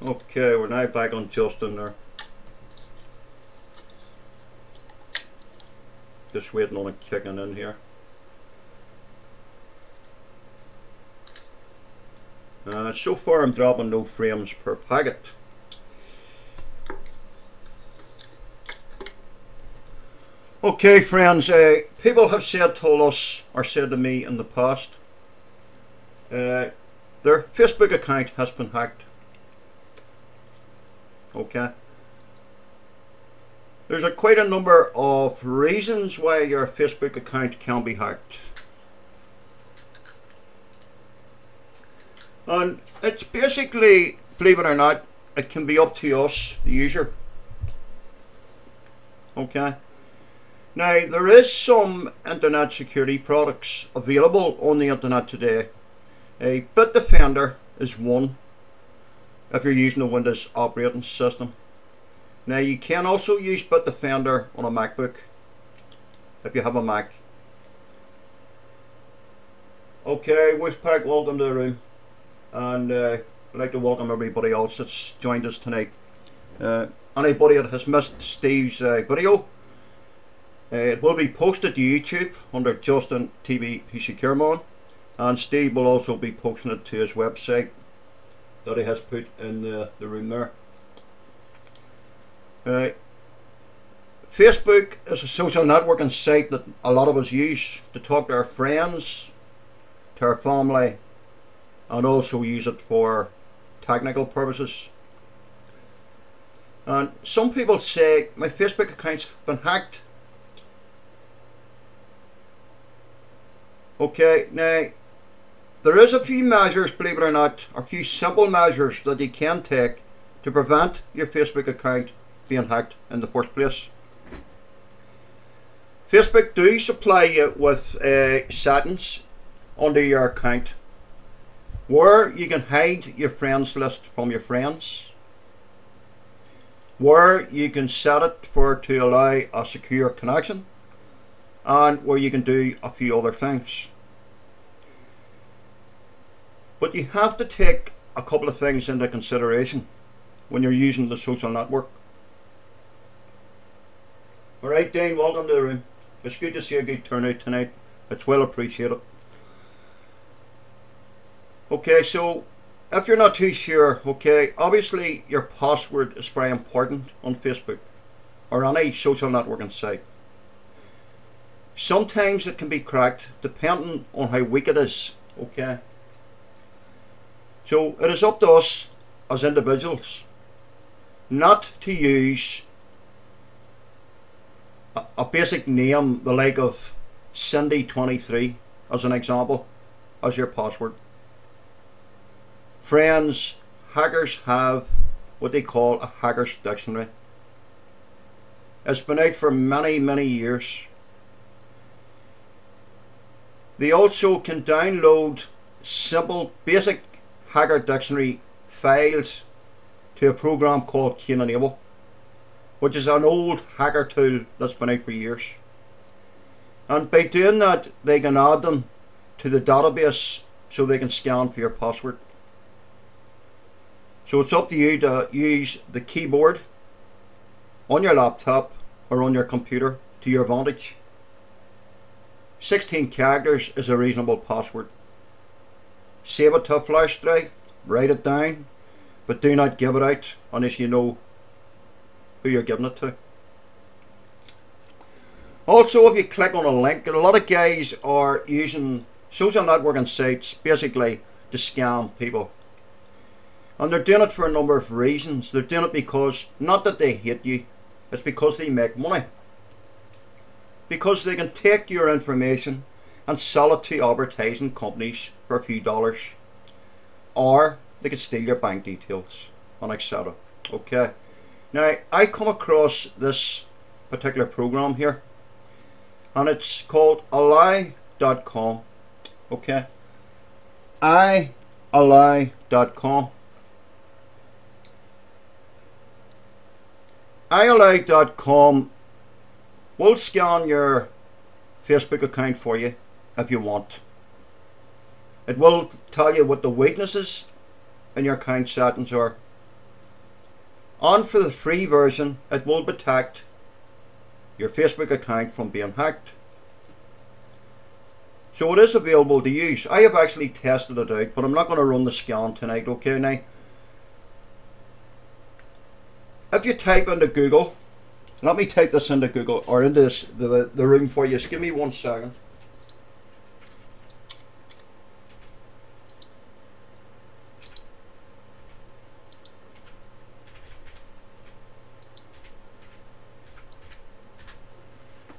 Okay, we're now back on Justin there. Just waiting on it kicking in here. So far I'm dropping no frames per packet. Okay friends, people have told us or said to me in the past their Facebook account has been hacked. Okay. There's quite a number of reasons why your Facebook account can be hacked. And it's basically, believe it or not, it can be up to us, the user. Okay. Now, there is some internet security products available on the internet today. Bitdefender is one if you're using a Windows operating system. Now, you can also use Bitdefender on a MacBook if you have a Mac. Okay, Wolfpack, welcome to the room. And I'd like to welcome everybody else that's joined us tonight. Anybody that has missed Steve's video, it will be posted to YouTube under Justin TV PC Kerman, and Steve will also be posting it to his website that he has put in the room there. Facebook is a social networking site that a lot of us use to talk to our friends, to our family, and also use it for technical purposes. And some people say my Facebook account's been hacked. Okay, now there is a few measures, believe it or not, a few simple measures that you can take to prevent your Facebook account being hacked in the first place. Facebook do supply you with settings under your account where you can hide your friends list from your friends, where you can set it to allow a secure connection, and where you can do a few other things. But you have to take a couple of things into consideration when you're using the social network. Alright, Dane, welcome to the room. It's good to see a good turnout tonight. It's well appreciated. Okay, so if you're not too sure, okay, obviously your password is very important on Facebook or any social networking site. Sometimes it can be cracked depending on how weak it is, okay. So it is up to us as individuals not to use a basic name, the like of Cindy23 as an example, as your password. Friends, hackers have what they call a hacker's dictionary. It's been out for many years. They also can download simple basic hacker dictionary files to a program called Kane-Enable, which is an old hacker tool that's been out for years. And by doing that, they can add them to the database so they can scan for your password. So it's up to you to use the keyboard on your laptop or on your computer to your advantage. 16 characters is a reasonable password. Save it to a flash drive, write it down, but do not give it out unless you know who you're giving it to. Also, if you click on a link, a lot of guys are using social networking sites basically to scam people. And they're doing it for a number of reasons. They're doing it because, not that they hate you, it's because they make money. Because they can take your information and sell it to advertising companies for a few dollars. Or they can steal your bank details and etc. Okay. Now, I come across this particular program here, and it's called ally.com. Okay. ially.com. ially.com will scan your Facebook account for you if you want. It will tell you what the weaknesses in your account settings are, And for the free version, it will protect your Facebook account from being hacked. So it is available to use. I have actually tested it out, but I'm not going to run the scan tonight, okay? Now, if you type into Google, let me type this into Google, or into this, the room for you. Just give me 1 second.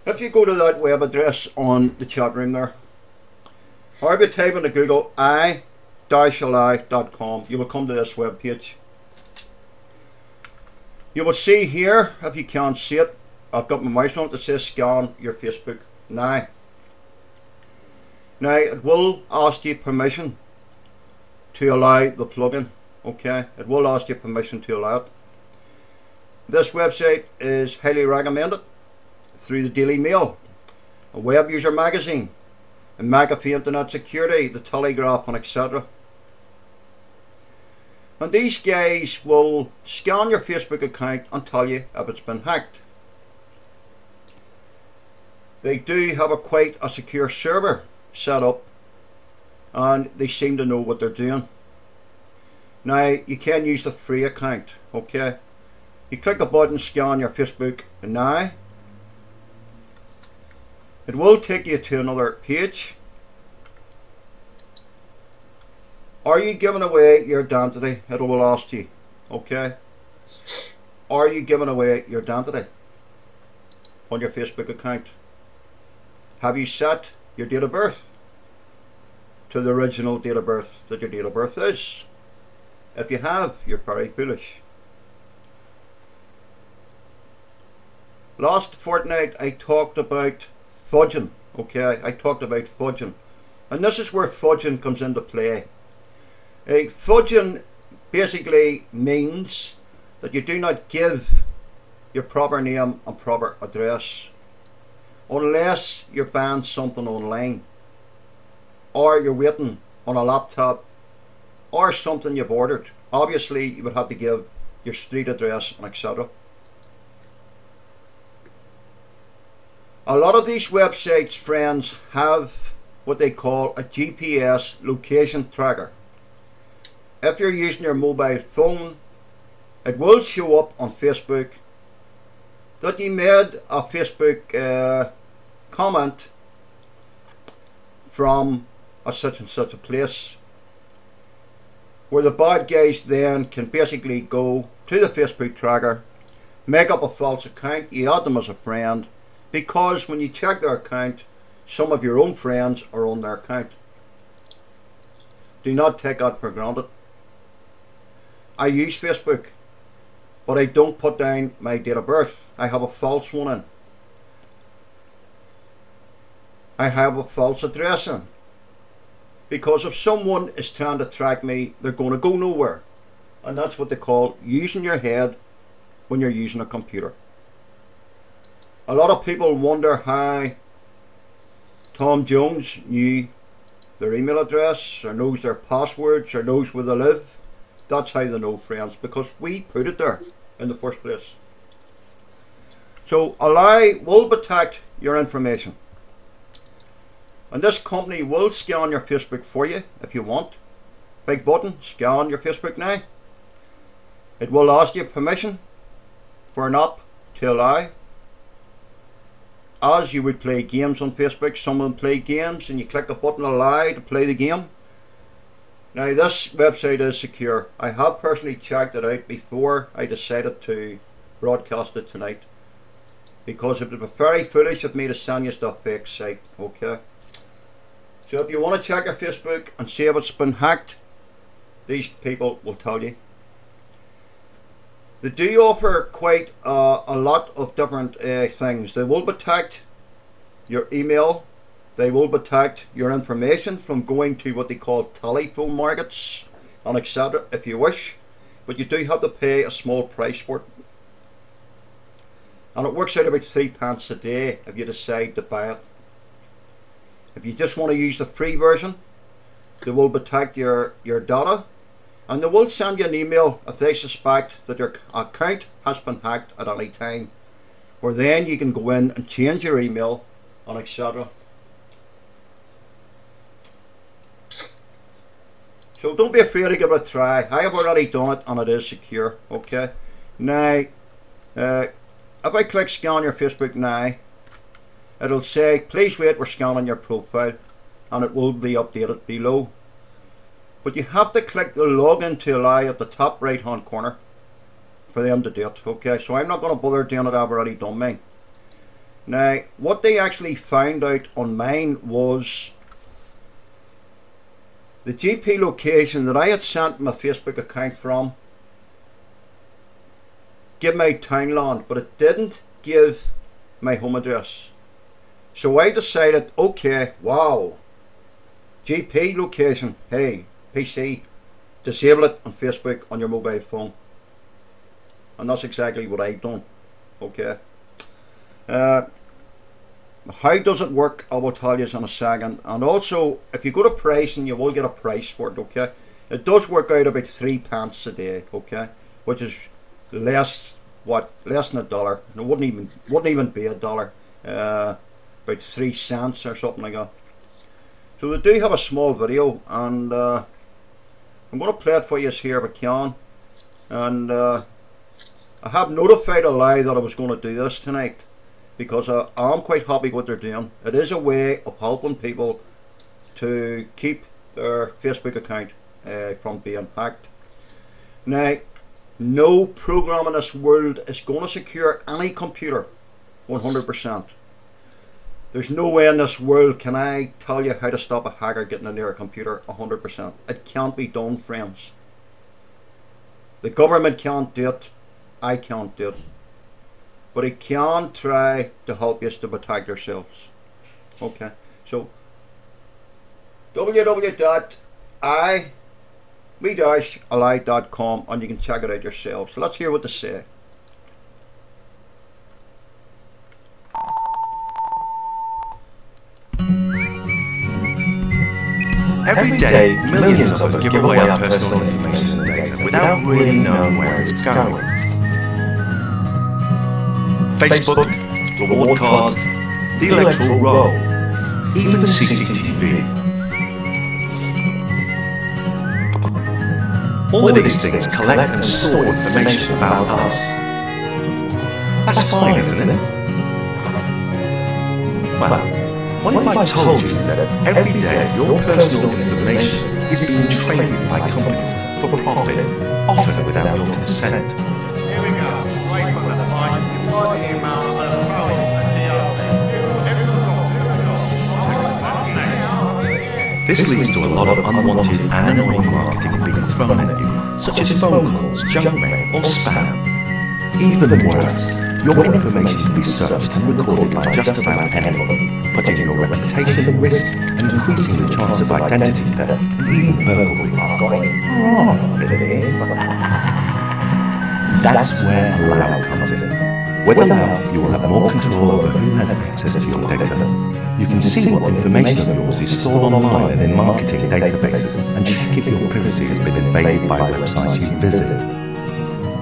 If you go to that web address on the chat room there, or if you type into Google i-ally.com, you will come to this web page. You will see here, if you can't see it, I've got my mouse on it that says scan your Facebook now. Now it will ask you permission to allow the plugin, okay? It will ask you permission to allow it. This website is highly recommended through the Daily Mail, a Web User Magazine, a McAfee Internet Security, the Telegraph, and etc. And these guys will scan your Facebook account and tell you if it's been hacked. They do have quite a secure server set up, and they seem to know what they're doing. Now, you can use the free account, okay? You click the button, scan your Facebook now. It will take you to another page. Are you giving away your identity? It will ask you, okay? Are you giving away your identity on your Facebook account? Have you set your date of birth to the original date of birth that your date of birth is? If you have, you're very foolish. Last fortnight I talked about fudging, okay? I talked about fudging. And this is where fudging comes into play. Fudging basically means that you do not give your proper name and proper address unless you're buying something online, or you're waiting on a laptop, or something you've ordered. Obviously you would have to give your street address and etc. A lot of these websites, friends, have what they call a GPS location tracker. If you're using your mobile phone, it will show up on Facebook that you made a Facebook comment from a such and such a place, where the bad guys then can basically go to the Facebook tracker, make up a false account, you add them as a friend, because when you check their account, some of your own friends are on their account. Do not take that for granted. I use Facebook, but I don't put down my date of birth. I have a false one in. I have a false address in. Because if someone is trying to track me, they're going to go nowhere. And that's what they call using your head when you're using a computer. A lot of people wonder how Tom Jones knew their email address, or knows their passwords, or knows where they live. That's how they know, friends, because we put it there in the first place. So Ally will protect your information. And this company will scan your Facebook for you if you want. Big button, scan your Facebook now. It will ask you permission for an app to allow. As you would play games on Facebook, some of them play games and you click the button allow to play the game. Now this website is secure. I have personally checked it out before I decided to broadcast it tonight, because it would be very foolish of me to send you stuff fake site, okay? So if you want to check your Facebook and see if it's been hacked, these people will tell you. They do offer quite a lot of different things. They will protect your email. They will protect your information from going to what they call telephone markets and etc. if you wish. But you do have to pay a small price for it. And it works out about £3 a day if you decide to buy it. If you just want to use the free version, they will protect your data. and they will send you an email if they suspect that your account has been hacked at any time, where then you can go in and change your email and etc. So don't be afraid to give it a try. I have already done it and it is secure. Okay. Now, if I click scan your Facebook now, it'll say please wait, we're scanning your profile, and it will be updated below. But you have to click the login to allow at the top right hand corner for them to do it. Okay, so I'm not going to bother doing it, I've already done mine. Now, what they actually found out on mine was the GP location that I had sent my Facebook account from give my townland, but it didn't give my home address. So I decided, okay, wow, GP location, hey, PC, disable it on Facebook on your mobile phone. And that's exactly what I've done. Okay. How does it work? I will tell you in a second. And also, if you go to pricing, you will get a price for it. Okay. It does work out about 3 pence a day. Okay, which is less than $1. It wouldn't even be $1. About 3 cents or something like that. So they do have a small video, and I'm going to play it for you here if I can. And I have notified Ally that I was going to do this tonight, because I am quite happy with what they're doing. It is a way of helping people to keep their Facebook account from being hacked. Now, no program in this world is going to secure any computer 100%. There's no way in this world can I tell you how to stop a hacker getting into your computer 100%. It can't be done, friends. The government can't do it. I can't do it. But it can try to help you to protect yourselves. Okay, so www.ally.com, and you can check it out yourselves. So let's hear what they say. Every day, millions of us give away our personal information and data without really knowing where it's going. Facebook, reward cards, the electoral roll, even CCTV. All of these things collect and store information about us. That's fine, isn't it? Well, what if I told you that every day your personal information is being traded by companies for profit, often without your consent? Here we go, right from the point, you've got the email and the phone and This leads to a lot of unwanted and annoying marketing being thrown at you, such as phone calls, junk mail, or spam. Even worse, your information can be searched and recorded by just about anyone, putting your reputation at risk and increasing the chance of identity theft and even burglary. That's where Allow comes in. With Allow, you will have more control over who has access to your data. You can see what information of yours is stored online and in marketing databases, and check if your privacy has been invaded by websites you visit.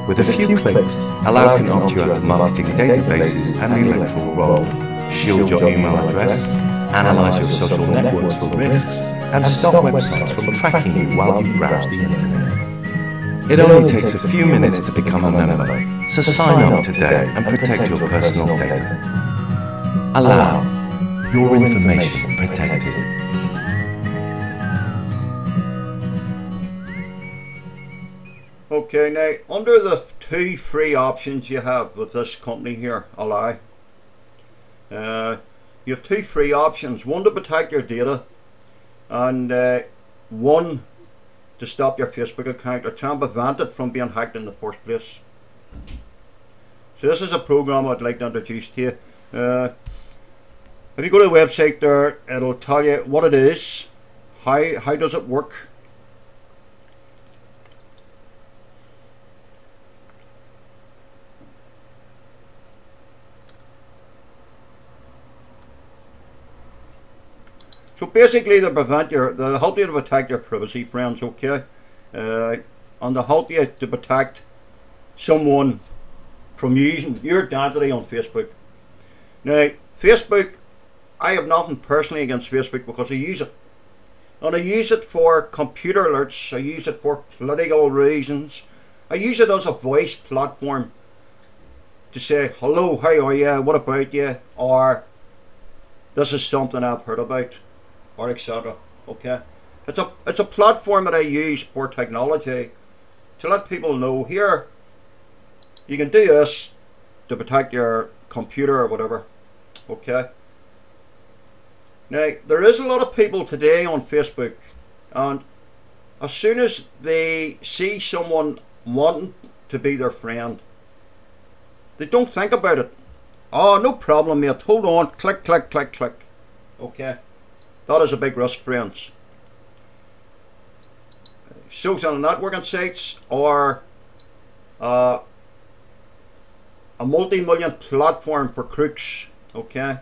With a few clicks, Allow can opt you out of marketing databases and the electoral roll, shield your email address, analyze your social networks for risks, and stop websites from tracking you while you browse the internet. It only takes a few minutes to become a member, so sign up today and protect your personal data. Allow, your information protected. Okay, now under the 2 free options you have with this company here, Ally, you have 2 free options: one to protect your data, and one to stop your Facebook account or try and prevent it from being hacked in the first place. So this is a program I'd like to introduce to you. If you go to the website there, it'll tell you what it is, how does it work. So basically, they'll help you to protect your privacy, friends. Okay, and to help you to protect someone from using your identity on Facebook. Now, Facebook, I have nothing personally against Facebook because I use it. And I use it for computer alerts, I use it for political reasons, I use it as a voice platform to say, hello, how are you, what about you, or this is something I've heard about, or etc. Okay, it's a platform that I use for technology to let people know, here, you can do this to protect your computer or whatever. Okay. Now, there is a lot of people today on Facebook, and as soon as they see someone wanting to be their friend, they don't think about it. Oh, no problem, mate. Hold on. Click, click, click, click. Okay. That is a big risk, friends. Social networking sites are a multi-million platform for crooks. Okay.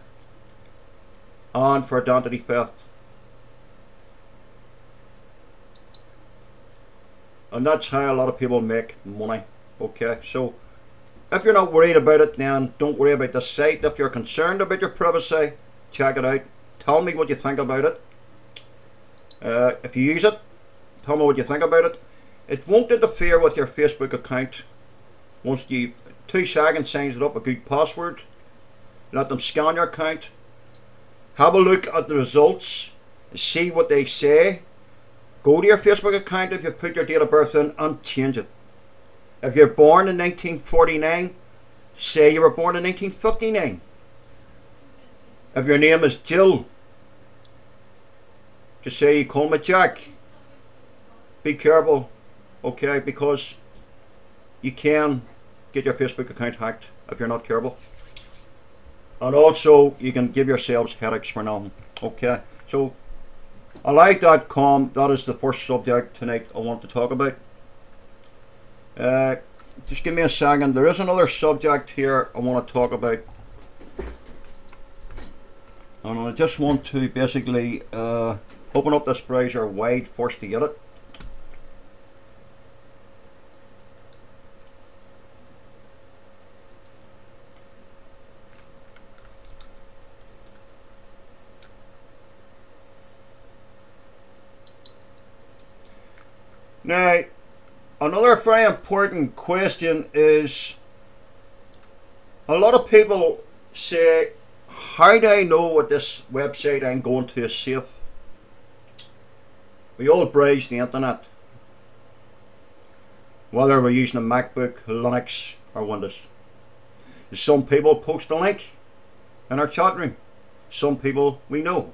And for identity theft. And that's how a lot of people make money. Okay, so if you're not worried about it, then don't worry about the site. If you're concerned about your privacy, check it out. Tell me what you think about it. If you use it, tell me what you think about it. It won't interfere with your Facebook account. Once you 2 seconds signs it up a good password, let them scan your account. Have a look at the results, see what they say. Go to your Facebook account if you put your date of birth in and change it. If you're born in 1949, say you were born in 1959. If your name is Jill, just say you call me Jack. Be careful, okay, because you can get your Facebook account hacked if you're not careful. And also, you can give yourselves headaches for nothing. Okay, so Ally.com, that is the first subject tonight I want to talk about. Just give me a second. There is another subject here I want to talk about. And I just want to basically open up this browser wide first to get it. Now, another very important question is, a lot of people say, how do I know what this website I'm going to is safe? We all browse the internet, whether we're using a MacBook, Linux or Windows. Some people post a link in our chat room. Some people we know.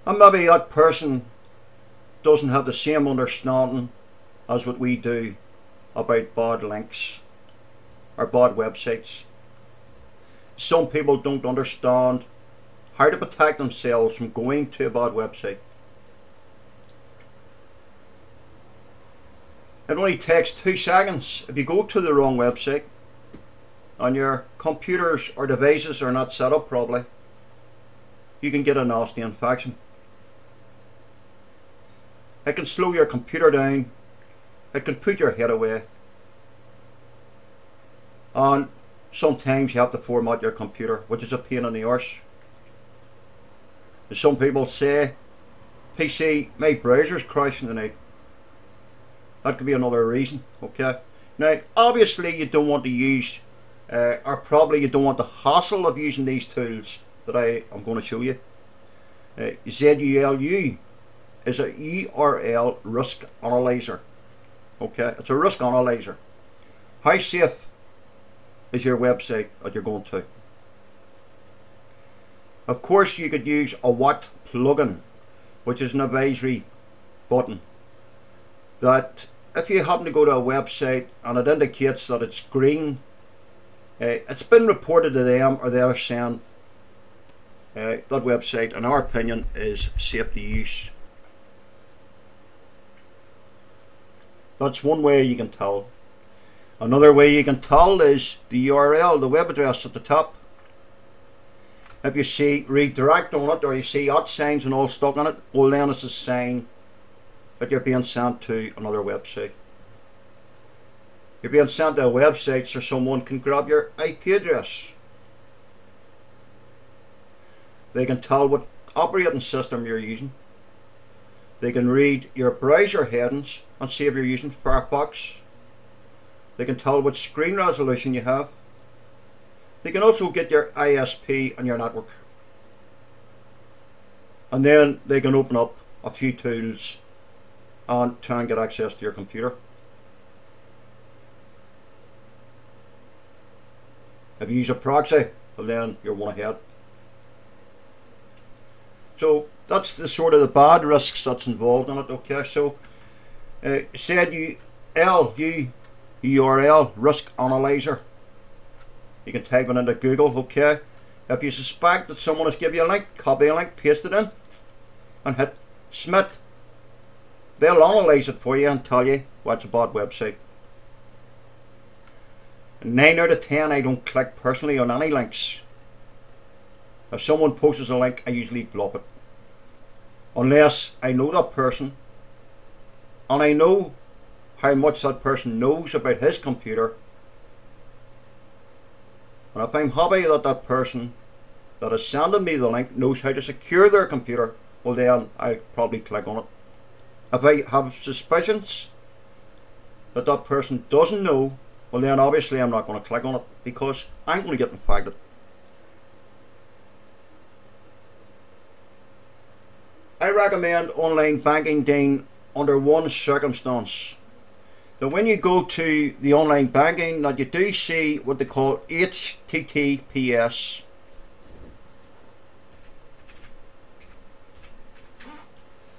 And maybe that person doesn't have the same understanding as what we do about bad links or bad websites. Some people don't understand how to protect themselves from going to a bad website. It only takes 2 seconds. If you go to the wrong website and your computers or devices are not set up properly, you can get a nasty infection. It can slow your computer down, it can put your head away, and sometimes you have to format your computer, which is a pain in the arse. Some people say, PC, my browser's crashing tonight. That could be another reason, okay? Now, obviously you don't want to use, or probably you don't want the hassle of using these tools that I am going to show you. ZULU is a URL risk analyzer. Okay, it's a risk analyzer. How safe is your website that you're going to? Of course, you could use a WAT plugin, which is an advisory button that if you happen to go to a website and it indicates that it's green, it's been reported to them, or they're saying that website, in our opinion, is safe to use. That's one way you can tell. Another way you can tell is the URL, the web address at the top. If you see redirect on it, or you see @ signs and all stuck on it, well then it's a sign that you're being sent to another website. You're being sent to a website so someone can grab your IP address. They can tell what operating system you're using. They can read your browser headings and see if you're using Firefox. They can tell what screen resolution you have. They can also get your ISP and your network. And then they can open up a few tools and try and get access to your computer. If you use a proxy, well then you're one ahead. So that's the sort of the bad risks that's involved in it. Okay, so said URL risk analyzer. You can type it into Google. Okay, if you suspect that someone has given you a link, copy a link, paste it in, and hit submit. They'll analyze it for you and tell you what's a bad website. 9 out of 10, I don't click personally on any links. If someone posts a link, I usually block it. Unless I know that person and I know how much that person knows about his computer. And if I'm happy that that person that is sending me the link knows how to secure their computer, well then I'll probably click on it. If I have suspicions that that person doesn't know, well then obviously I'm not going to click on it because I'm going to get infected. I recommend online banking done under one circumstance. That when you go to the online banking, that you do see what they call HTTPS.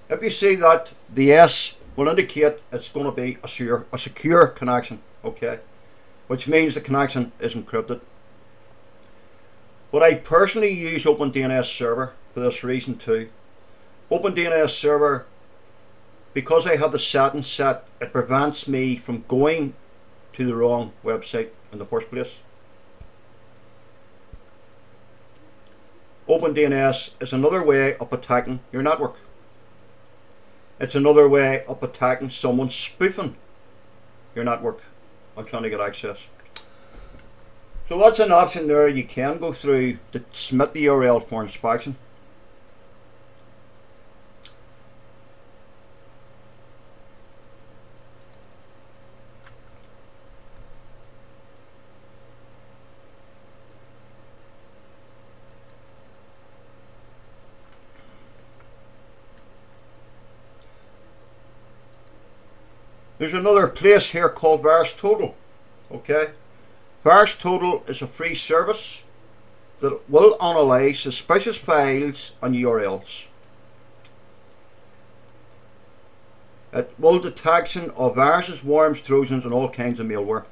If you see that, the S will indicate it's going to be a secure connection, okay, which means the connection is encrypted. But I personally use OpenDNS Server for this reason too. OpenDNS Server, because I have the settings set, it prevents me from going to the wrong website in the first place. OpenDNS is another way of attacking your network. It's another way of attacking someone spoofing your network and trying to get access. So that's an option there. You can go through to submit the URL for inspection. There's another place here called VirusTotal. Okay, VirusTotal is a free service that will analyze suspicious files and URLs. It will detection of viruses, worms, trojans, and all kinds of malware.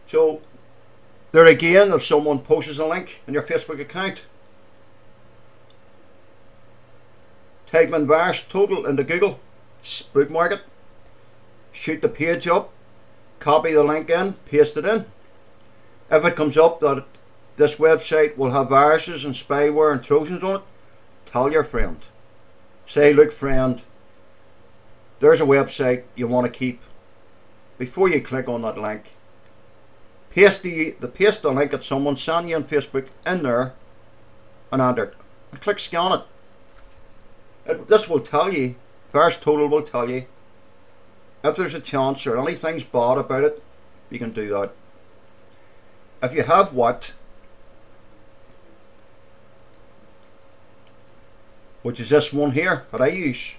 So there again, if someone posts a link in your Facebook account, type in VirusTotal into Google, bookmark it, shoot the page up, copy the link in, paste it in. If it comes up that this website will have viruses and spyware and trojans on it, tell your friend. Say, look friend, there's a website you want to keep. Before you click on that link, paste the link that someone sent you on Facebook in there and enter it. And click scan it. This will tell you, VirusTotal will tell you, if there's a chance or anything's bad about it, you can do that. If you have what, which is this one here that I use,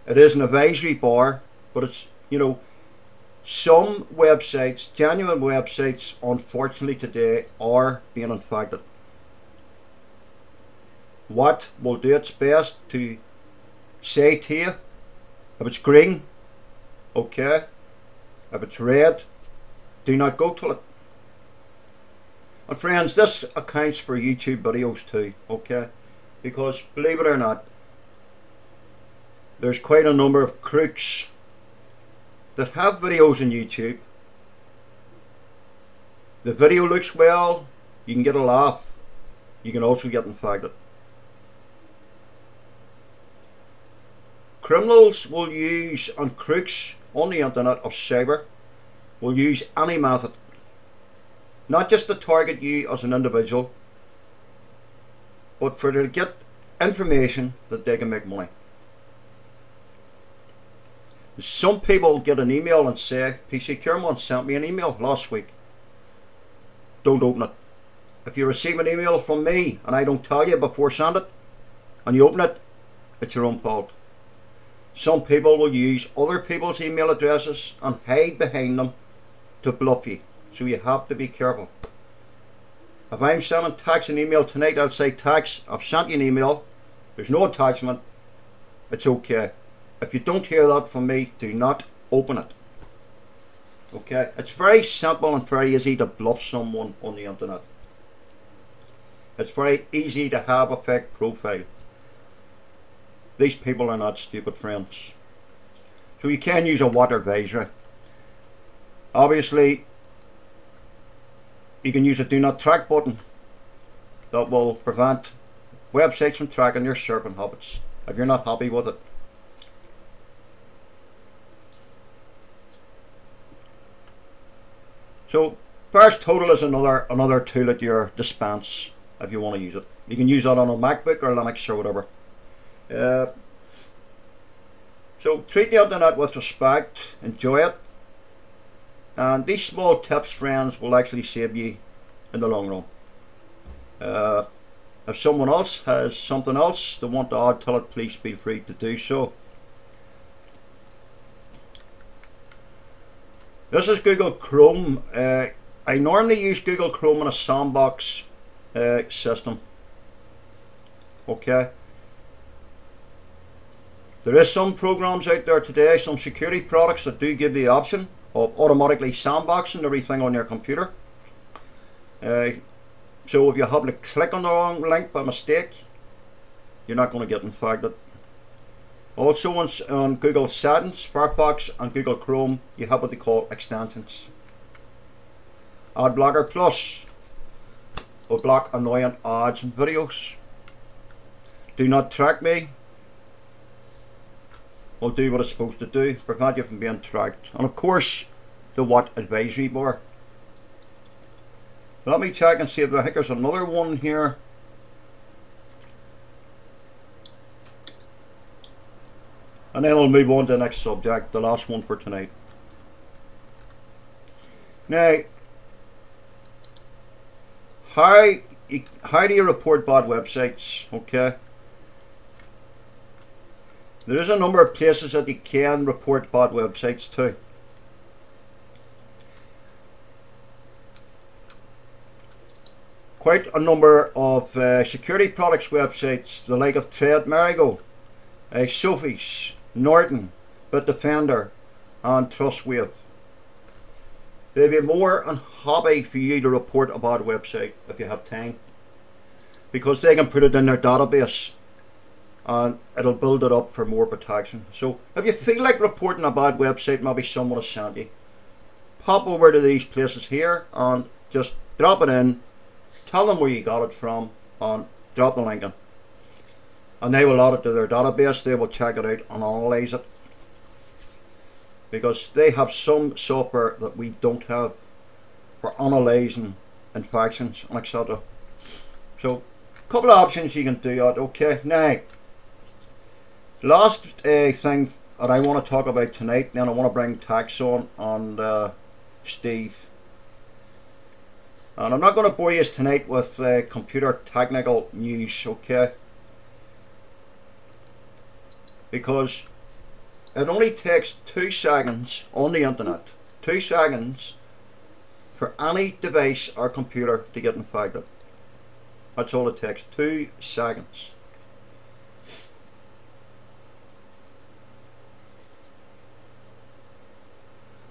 it is an advisory bar, but it's, you know, some websites, genuine websites, unfortunately today are being infected. What will do its best to say to you, if it's green, okay, if it's red, do not go to it. And friends, this accounts for YouTube videos too, okay, because believe it or not, there's quite a number of crooks that have videos on YouTube. The video looks well, you can get a laugh, you can also get infected. Criminals will use, and crooks on the internet of cyber will use any method, not just to target you as an individual, but for to get information that they can make money. Some people get an email and say, PC Kiermont sent me an email last week. Don't open it. If you receive an email from me and I don't tell you before send it, and you open it, it's your own fault. Some people will use other people's email addresses and hide behind them to bluff you. So you have to be careful. If I'm sending Tax an email tonight, I'll say, Tax, I've sent you an email. There's no attachment. It's okay. If you don't hear that from me, do not open it. Okay? It's very simple and very easy to bluff someone on the internet. It's very easy to have a fake profile. These people are not stupid, friends. So you can use a WAT advisory. Obviously, you can use a do not track button that will prevent websites from tracking your surfing habits if you're not happy with it. So VirusTotal is another tool at your dispense if you want to use it. You can use that on a MacBook or Linux or whatever. So treat the internet with respect, enjoy it, and these small tips, friends, will actually save you in the long run. If someone else has something else they want to add to it, please feel free to do so. This is Google Chrome. I normally use Google Chrome in a sandbox system. Okay. There is some programs out there today, some security products that do give the option of automatically sandboxing everything on your computer. So if you happen to click on the wrong link by mistake, you're not going to get infected. Also on Google Settings, Firefox and Google Chrome, you have what they call extensions. AdBlocker Plus will block annoying ads and videos. Do Not Track Me will do what it's supposed to do, prevent you from being tracked. And of course, the WAT advisory bar. Let me check and see if I think there's another one here. And then I'll move on to the next subject, the last one for tonight. Now, how do you report bad websites? Okay. There is a number of places that you can report bad websites to. Quite a number of security products websites, the like of Trade Marigo, Sophie's, Norton, Bitdefender and Trustwave. They'll be more than happy for you to report a bad website if you have time, because they can put it in their database and it'll build it up for more protection. So if you feel like reporting a bad website, maybe someone has sent you, pop over to these places here and just drop it in, tell them where you got it from and drop the link in. And they will add it to their database, they will check it out and analyze it. Because they have some software that we don't have for analysing infections and etc. So, a couple of options you can do that. Okay, now, last thing that I want to talk about tonight, then I want to bring Tax on and Steve. And I'm not going to bore you tonight with computer technical news, okay? Because it only takes 2 seconds on the internet, 2 seconds for any device or computer to get infected. That's all it takes, 2 seconds.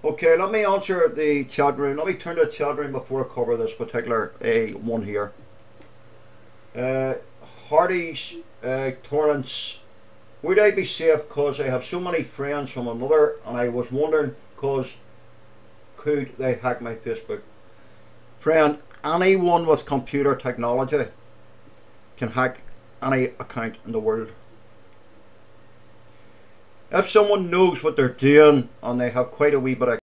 Okay, let me answer the chat room. Let me turn to the chat room before I cover this particular one here. Hardy's Torrance. Would I be safe because I have so many friends from another, and I was wondering because could they hack my Facebook? Friend, anyone with computer technology can hack any account in the world. If someone knows what they're doing and they have quite a wee bit of